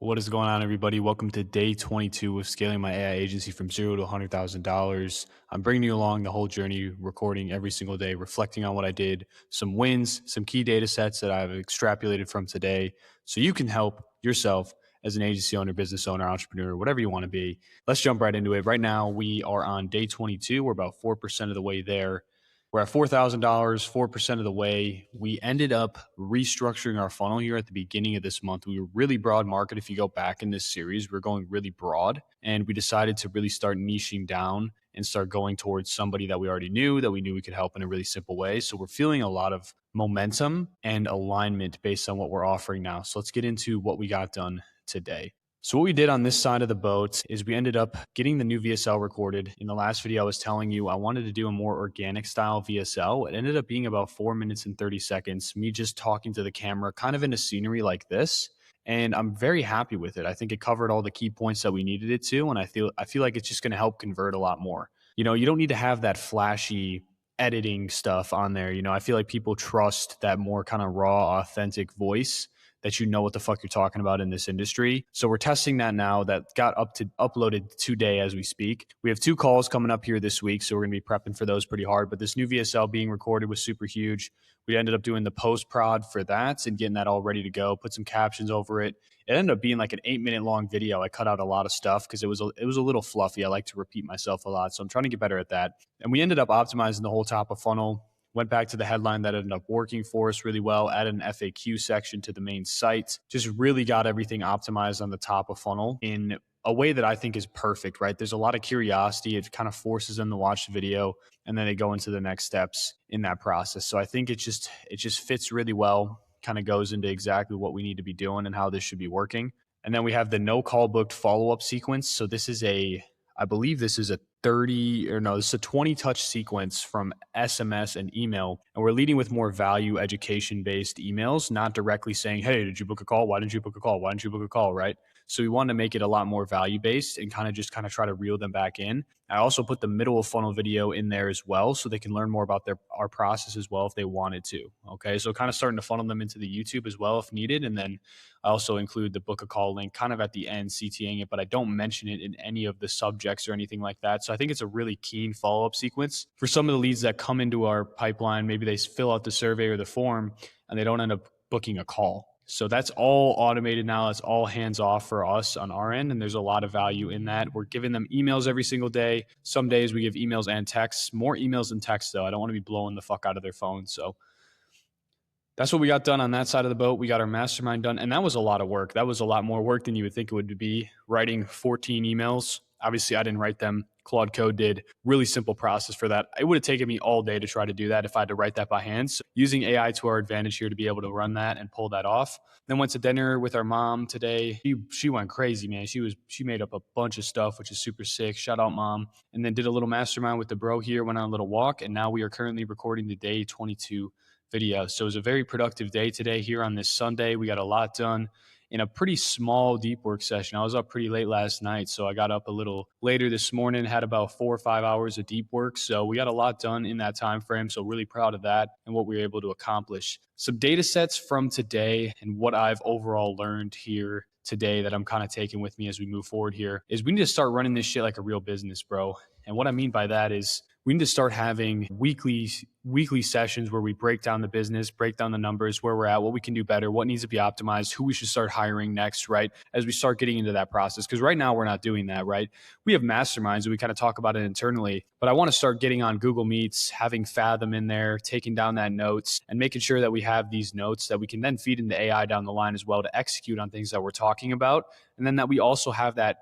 What is going on, everybody? Welcome to day 22 of scaling my AI agency from zero to $100,000. I'm bringing you along the whole journey, recording every single day, reflecting on what I did, some wins, some key data sets that I've extrapolated from today, so you can help yourself as an agency owner, business owner, entrepreneur, whatever you want to be. Let's jump right into it. Right now, we are on day 22. We're about 4% of the way there. We're at $4,000, 4% of the way. We ended up restructuring our funnel here at the beginning of this month. We were really broad market. If you go back in this series, we're going really broad, and we decided to really start niching down and start going towards somebody that we already knew, that we knew we could help in a really simple way. So we're feeling a lot of momentum and alignment based on what we're offering now. So let's get into what we got done today. So what we did on this side of the boat is we ended up getting the new VSL recorded. In the last video, I was telling you I wanted to do a more organic style VSL. It ended up being about 4 minutes and 30 seconds, me just talking to the camera, kind of in a scenery like this. And I'm very happy with it. I think it covered all the key points that we needed it to. And I feel like it's just going to help convert a lot more. You know, you don't need to have that flashy editing stuff on there. You know, I feel like people trust that more kind of raw, authentic voice that you know what the fuck you're talking about in this industry. So we're testing that now. That got uploaded today as we speak. We have 2 calls coming up here this week, so we're going to be prepping for those pretty hard. But this new VSL being recorded was super huge. We ended up doing the post prod for that and getting that all ready to go, put some captions over it. It ended up being like an 8-minute long video. I cut out a lot of stuff because it was a little fluffy. I like to repeat myself a lot, so I'm trying to get better at that. And we ended up optimizing the whole top of funnel. Went back to the headline that ended up working for us really well, added an FAQ section to the main site, just really got everything optimized on the top of funnel in a way that I think is perfect, right? There's a lot of curiosity. It kind of forces them to watch the video, and then they go into the next steps in that process. So I think it just fits really well, kind of goes into exactly what we need to be doing and how this should be working. And then we have the no call booked follow-up sequence. So this is I believe this is a 20 touch sequence from SMS and email. And we're leading with more value education based emails, not directly saying, hey, did you book a call? Why didn't you book a call? Why didn't you book a call? Right. So we wanted to make it a lot more value based and kind of try to reel them back in. I also put the middle of funnel video in there as well, so they can learn more about our process as well if they wanted to. Okay. So kind of starting to funnel them into the YouTube as well if needed. And then I also include the book a call link kind of at the end, CTAing it, but I don't mention it in any of the subjects or anything like that. So I think it's a really keen follow-up sequence for some of the leads that come into our pipeline. Maybe they fill out the survey or the form and they don't end up booking a call. So that's all automated now. That's all hands off for us on our end. And there's a lot of value in that. We're giving them emails every single day. Some days we give emails and texts, more emails than texts though. I don't want to be blowing the fuck out of their phone. So that's what we got done on that side of the boat. We got our mastermind done. And that was a lot of work. That was a lot more work than you would think it would be, writing 14 emails. Obviously, I didn't write them. Claude Code did. Really simple process for that. It would have taken me all day to try to do that if I had to write that by hand. So using AI to our advantage here to be able to run that and pull that off. Then went to dinner with our mom today. She went crazy, man. She made up a bunch of stuff, which is super sick. Shout out, mom. And then did a little mastermind with the bro here, went on a little walk. And now we are currently recording the day 22 video. So it was a very productive day today here on this Sunday. We got a lot done in a pretty small deep work session. I was up pretty late last night, so I got up a little later this morning, had about 4 or 5 hours of deep work. So we got a lot done in that time frame. So really proud of that and what we were able to accomplish. Some data sets from today and what I've overall learned here today that I'm kind of taking with me as we move forward here is we need to start running this shit like a real business, bro. And what I mean by that is we need to start having weekly sessions where we break down the business, break down the numbers, where we're at, what we can do better, what needs to be optimized, who we should start hiring next, right? As we start getting into that process. Because right now we're not doing that, right? We have masterminds and we kind of talk about it internally, but I want to start getting on Google Meets, having Fathom in there, taking down that notes and making sure that we have these notes that we can then feed into AI down the line as well to execute on things that we're talking about. And then that we also have that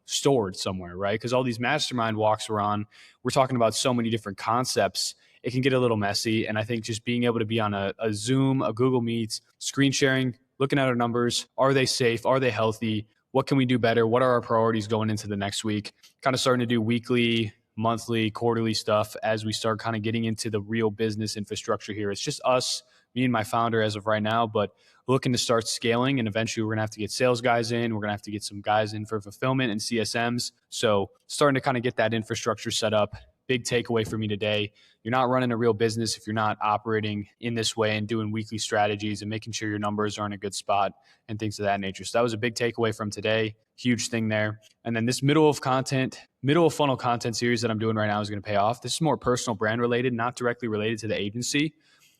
stored somewhere, right? Because all these mastermind walks we're talking about so many different concepts. It can get a little messy. And I think just being able to be on a Zoom, a Google Meets, screen sharing, looking at our numbers, are they safe? Are they healthy? What can we do better? What are our priorities going into the next week? Kind of starting to do weekly, monthly, quarterly stuff as we start kind of getting into the real business infrastructure here. It's just us, me and my founder as of right now, but looking to start scaling. And eventually we're going to have to get sales guys in. We're going to have to get some guys in for fulfillment and CSMs. So starting to kind of get that infrastructure set up, big takeaway for me today. You're not running a real business if you're not operating in this way and doing weekly strategies and making sure your numbers are in a good spot and things of that nature. So that was a big takeaway from today. Huge thing there. And then this middle of funnel content series that I'm doing right now is going to pay off. This is more personal brand related, not directly related to the agency.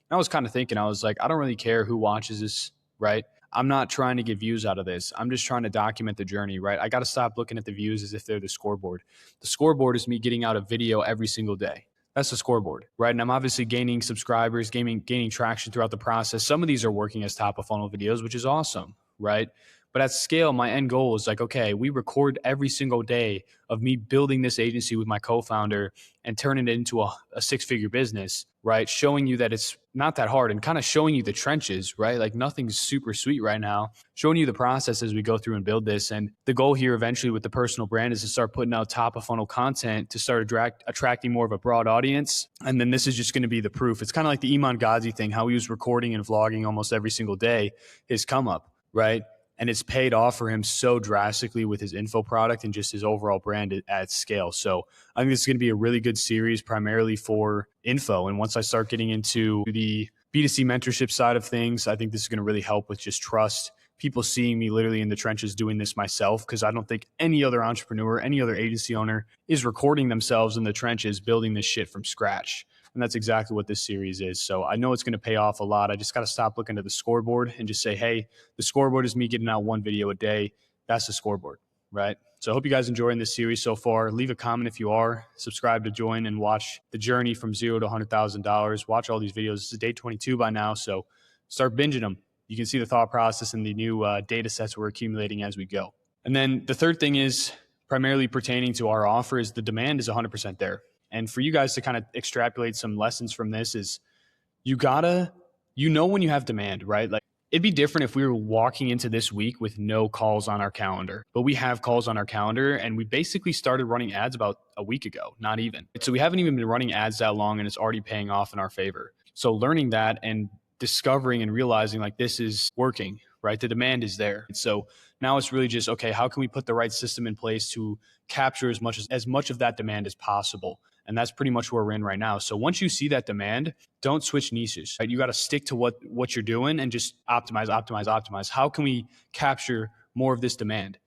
I was kind of thinking, I was like, I don't really care who watches this, right? I'm not trying to get views out of this. I'm just trying to document the journey, right? I got to stop looking at the views as if they're the scoreboard. The scoreboard is me getting out a video every single day. That's the scoreboard, right? And I'm obviously gaining subscribers, gaining traction throughout the process. Some of these are working as top of funnel videos, which is awesome, right? But at scale, my end goal is like, okay, we record every single day of me building this agency with my co-founder and turning it into a six-figure business, right? Showing you that it's not that hard and kind of showing you the trenches, right? Like nothing's super sweet right now, showing you the process as we go through and build this. And the goal here eventually with the personal brand is to start putting out top of funnel content to start attracting more of a broad audience. And then this is just going to be the proof. It's kind of like the Iman Gadzhi thing, how he was recording and vlogging almost every single day, his come up, right? And it's paid off for him so drastically with his info product and just his overall brand at scale. So I think this is going to be a really good series primarily for info. And once I start getting into the B2C mentorship side of things, I think this is going to really help with just trust. People seeing me literally in the trenches doing this myself, because I don't think any other entrepreneur, any other agency owner is recording themselves in the trenches building this shit from scratch. And that's exactly what this series is. So I know it's going to pay off a lot. I just got to stop looking at the scoreboard and just say, hey, the scoreboard is me getting out one video a day. That's the scoreboard, right? So I hope you guys enjoying this series so far. Leave a comment if you are. Subscribe to join and watch the journey from $0 to $100,000. Watch all these videos. This is day 22 by now, so start binging them. You can see the thought process and the new data sets we're accumulating as we go. And then the third thing is primarily pertaining to our offer is the demand is 100% there. And for you guys to kind of extrapolate some lessons from this is you know when you have demand, right? Like it'd be different if we were walking into this week with no calls on our calendar, but we have calls on our calendar and we basically started running ads about a week ago, not even. So we haven't even been running ads that long and it's already paying off in our favor. So learning that and discovering and realizing like this is working, right? The demand is there. So now it's really just, okay, how can we put the right system in place to capture as much of that demand as possible? And that's pretty much where we're in right now. So once you see that demand, don't switch niches, right? You got to stick to what you're doing and just optimize. How can we capture more of this demand?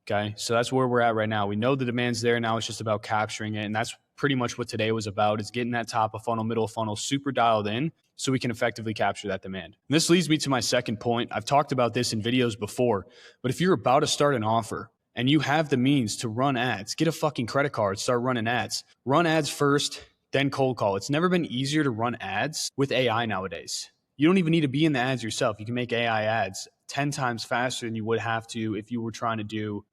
Okay. So that's where we're at right now. We know the demand's there. Now it's just about capturing it. And that's pretty much what today was about, is getting that top of funnel, middle of funnel super dialed in so we can effectively capture that demand. And this leads me to my second point. I've talked about this in videos before, but if you're about to start an offer, and you have the means to run ads, get a fucking credit card, start running ads. Run ads first, then cold call. It's never been easier to run ads with AI nowadays. You don't even need to be in the ads yourself. You can make AI ads 10 times faster than you would have to if you were trying to do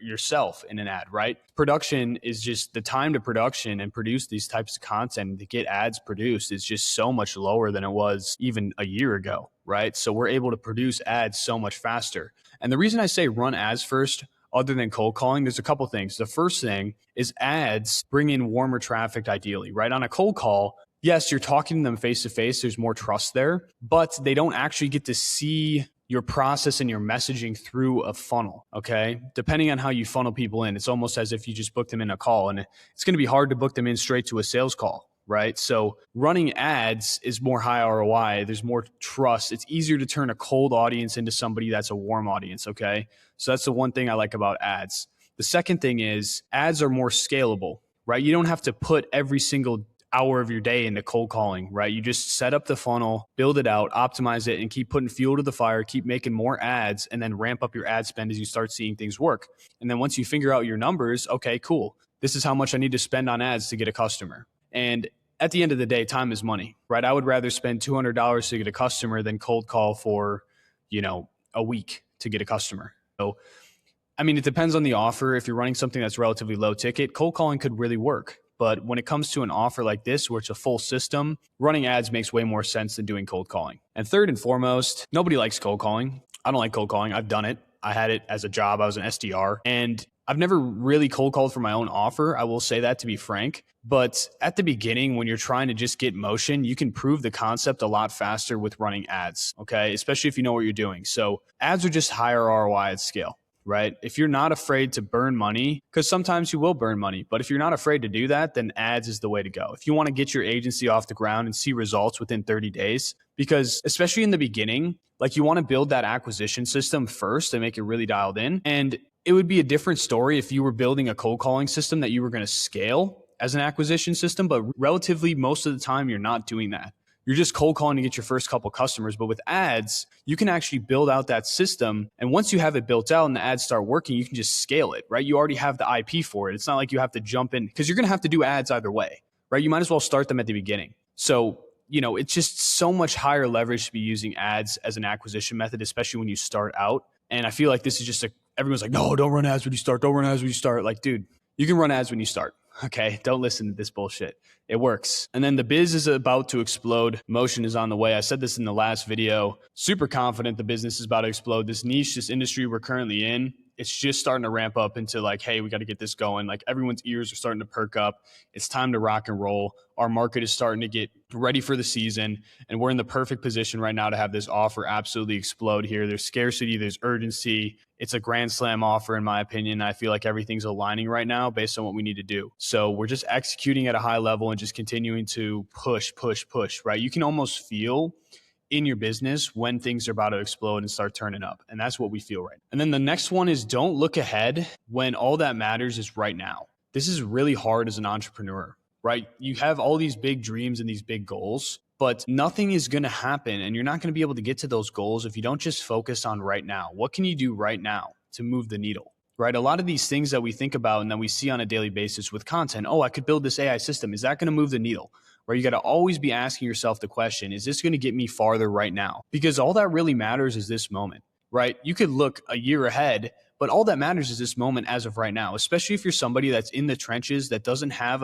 yourself in an ad, right? Production is just the time to production and produce these types of content to get ads produced is just so much lower than it was even a year ago, right? So we're able to produce ads so much faster. And the reason I say run ads first, other than cold calling, there's a couple things. The first thing is ads bring in warmer traffic ideally, right? On a cold call, yes, you're talking to them face to face. There's more trust there, but they don't actually get to see your process and your messaging through a funnel, okay? Depending on how you funnel people in, it's almost as if you just booked them in a call, and it's going to be hard to book them in straight to a sales call, right? So running ads is more high ROI. There's more trust. It's easier to turn a cold audience into somebody that's a warm audience, okay? So that's the one thing I like about ads. The second thing is ads are more scalable, right? You don't have to put every single hour of your day into cold calling, right? You just set up the funnel, build it out, optimize it, and keep putting fuel to the fire, keep making more ads, and then ramp up your ad spend as you start seeing things work. And then once you figure out your numbers, okay, cool. This is how much I need to spend on ads to get a customer. And at the end of the day, time is money, right? I would rather spend $200 to get a customer than cold call for, a week to get a customer. So, I mean, it depends on the offer. If you're running something that's relatively low ticket, cold calling could really work. But when it comes to an offer like this, where it's a full system, running ads makes way more sense than doing cold calling. And third and foremost, nobody likes cold calling. I don't like cold calling. I've done it. I had it as a job. I was an SDR, and I've never really cold called for my own offer. I will say that, to be frank. But at the beginning, when you're trying to just get motion, you can prove the concept a lot faster with running ads, okay? Especially if you know what you're doing. So ads are just higher ROI at scale. right? If you're not afraid to burn money, because sometimes you will burn money, but if you're not afraid to do that, then ads is the way to go. If you want to get your agency off the ground and see results within 30 days, because especially in the beginning, like you want to build that acquisition system first and make it really dialed in. And it would be a different story if you were building a cold calling system that you were going to scale as an acquisition system, but relatively most of the time you're not doing that. You're just cold calling to get your first couple customers. But with ads, you can actually build out that system. And once you have it built out and the ads start working, you can just scale it, right? You already have the IP for it. It's not like you have to jump in because you're going to have to do ads either way, right? You might as well start them at the beginning. So, it's just so much higher leverage to be using ads as an acquisition method, especially when you start out. And I feel like this is just everyone's like, no, don't run ads when you start. Don't run ads when you start. Like, dude, you can run ads when you start. Okay, don't listen to this bullshit. It works. And then the biz is about to explode. Motion is on the way. I said this in the last video. Super confident the business is about to explode. This niche, this industry we're currently in, it's just starting to ramp up into like, hey, we got to get this going. Like everyone's ears are starting to perk up. It's time to rock and roll. Our market is starting to get ready for the season. And we're in the perfect position right now to have this offer absolutely explode here. There's scarcity, there's urgency. It's a grand slam offer, in my opinion. I feel like everything's aligning right now based on what we need to do. So we're just executing at a high level and just continuing to push, right? You can almost feel in your business when things are about to explode and start turning up. And that's what we feel right now. And then the next one is don't look ahead when all that matters is right now. This is really hard as an entrepreneur, right? You have all these big dreams and these big goals, but nothing is going to happen and you're not going to be able to get to those goals if you don't just focus on right now. What can you do right now to move the needle, right? A lot of these things that we think about and that we see on a daily basis with content, oh, I could build this AI system. Is that going to move the needle? Right? You got to always be asking yourself the question, is this going to get me farther right now? Because all that really matters is this moment, right? You could look a year ahead, but all that matters is this moment as of right now, especially if you're somebody that's in the trenches that doesn't have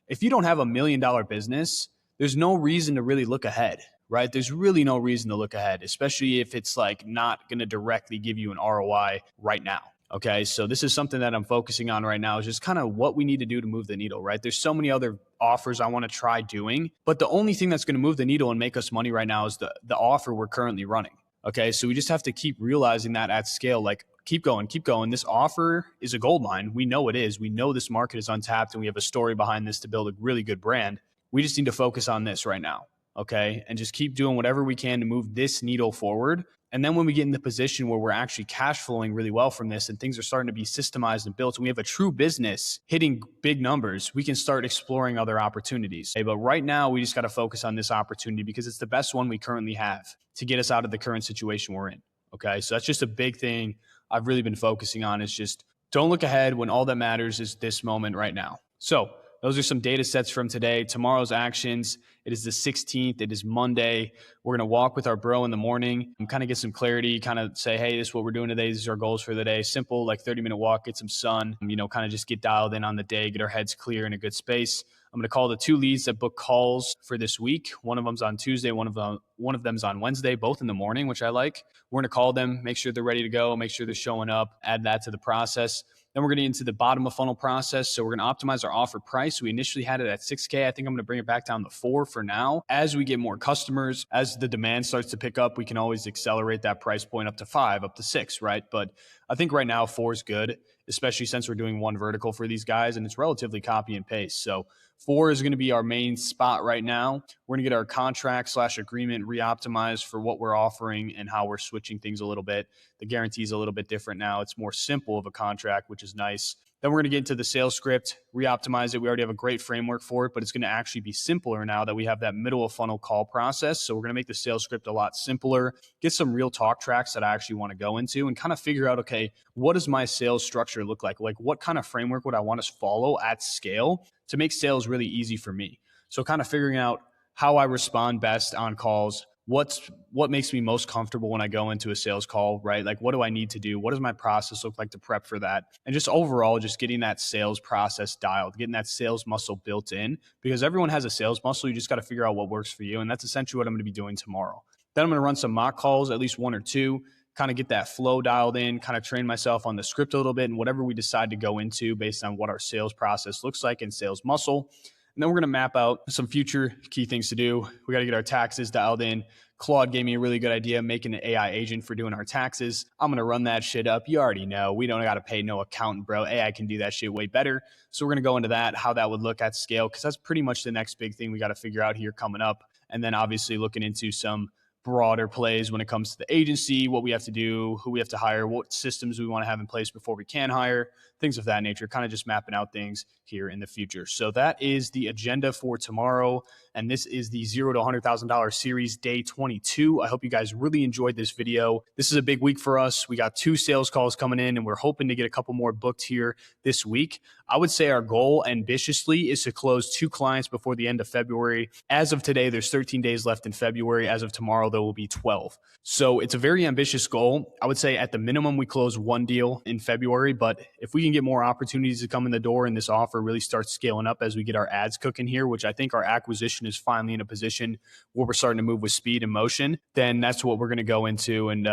if you don't have $1 million business, there's no reason to really look ahead, right? There's really no reason to look ahead, especially if it's like not going to directly give you an ROI right now. Okay, so this is something that I'm focusing on right now is just kind of what we need to do to move the needle, right? There's so many other offers I want to try doing, but the only thing that's going to move the needle and make us money right now is the offer we're currently running. Okay, so we just have to keep realizing that at scale, like keep going. This offer is a gold mine. We know it is. We know this market is untapped and we have a story behind this to build a really good brand. We just need to focus on this right now. Okay, and just keep doing whatever we can to move this needle forward. And then when we get in the position where we're actually cash flowing really well from this and things are starting to be systemized and built and we have a true business hitting big numbers, we can start exploring other opportunities. Okay, but right now, we just got to focus on this opportunity because it's the best one we currently have to get us out of the current situation we're in. Okay, so that's just a big thing I've really been focusing on is just don't look ahead when all that matters is this moment right now. So those are some data sets from today. Tomorrow's actions. It is the 16th. It is Monday. We're going to walk with our bro in the morning and kind of get some clarity, kind of say, hey, this is what we're doing today. These are our goals for the day. Simple, like 30-minute walk, get some sun, kind of just get dialed in on the day, get our heads clear in a good space. I'm going to call the 2 leads that book calls for this week. One of them's on Tuesday. One of them's on Wednesday, both in the morning, which I like. We're going to call them, make sure they're ready to go, make sure they're showing up, add that to the process. Then we're going to get into the bottom of funnel process. So we're going to optimize our offer price. We initially had it at 6K. I think I'm going to bring it back down to 4 for now. As we get more customers, as the demand starts to pick up, we can always accelerate that price point up to 5, up to 6, right? But I think right now 4 is good, especially since we're doing one vertical for these guys and it's relatively copy and paste. So 4 is going to be our main spot right now. We're going to get our contract/agreement re-optimized for what we're offering and how we're switching things a little bit. The guarantee is a little bit different now. It's more simple of a contract, which is nice. Then we're going to get into the sales script, re-optimize it. We already have a great framework for it, but it's going to actually be simpler now that we have that middle of funnel call process. So we're going to make the sales script a lot simpler, get some real talk tracks that I actually want to go into and kind of figure out, okay, what does my sales structure look like? Like what kind of framework would I want to follow at scale to make sales really easy for me? So kind of figuring out how I respond best on calls, what makes me most comfortable when I go into a sales call, right? Like, what do I need to do? What does my process look like to prep for that? And just overall, just getting that sales process dialed, getting that sales muscle built in, because everyone has a sales muscle. You just got to figure out what works for you. And that's essentially what I'm going to be doing tomorrow. Then I'm going to run some mock calls, at least 1 or 2, kind of get that flow dialed in, kind of train myself on the script a little bit and whatever we decide to go into based on what our sales process looks like and sales muscle. And then we're going to map out some future key things to do. We got to get our taxes dialed in, Claude gave me a really good idea, making an AI agent for doing our taxes. I'm going to run that shit up. You already know we don't got to pay no accountant, bro. AI can do that shit way better. So we're going to go into that, how that would look at scale, because that's pretty much the next big thing we got to figure out here coming up. And then obviously looking into some broader plays when it comes to the agency, what we have to do, who we have to hire, what systems we want to have in place before we can hire, things of that nature, kind of just mapping out things here in the future. So that is the agenda for tomorrow. And this is the $0 to $100,000 series, day 22. I hope you guys really enjoyed this video. This is a big week for us. We got 2 sales calls coming in, and we're hoping to get a couple more booked here this week. I would say our goal ambitiously is to close 2 clients before the end of February. As of today, there's 13 days left in February. As of tomorrow, there will be 12. So it's a very ambitious goal. I would say at the minimum, we close 1 deal in February, but if we can get more opportunities to come in the door and this offer really starts scaling up as we get our ads cooking here, which I think our acquisition is finally in a position where we're starting to move with speed and motion, then that's what we're going to go into and,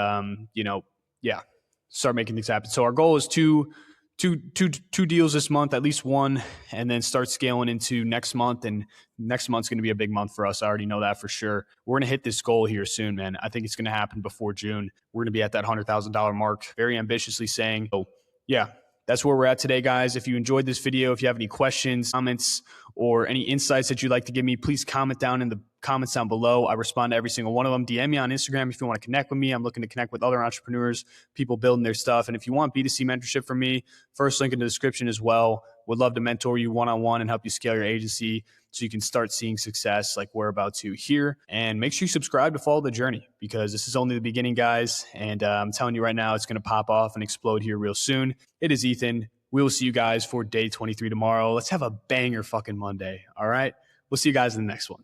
start making things happen. So our goal is two deals this month, at least one, and then start scaling into next month. And next month's going to be a big month for us. I already know that for sure. We're going to hit this goal here soon, man. I think it's going to happen before June. We're going to be at that $100,000 mark, very ambitiously saying, oh, yeah, that's where we're at today, guys. If you enjoyed this video, if you have any questions, comments, or any insights that you'd like to give me, please comment down in the comments down below. I respond to every single one of them. DM me on Instagram if you want to connect with me. I'm looking to connect with other entrepreneurs, people building their stuff. And if you want B2C mentorship from me, first link in the description as well. Would love to mentor you one-on-one and help you scale your agency so you can start seeing success like we're about to here. And make sure you subscribe to follow the journey, because this is only the beginning, guys. And I'm telling you right now, it's going to pop off and explode here real soon. It is Ethan. We will see you guys for day 23 tomorrow. Let's have a banger fucking Monday. All right. We'll see you guys in the next one.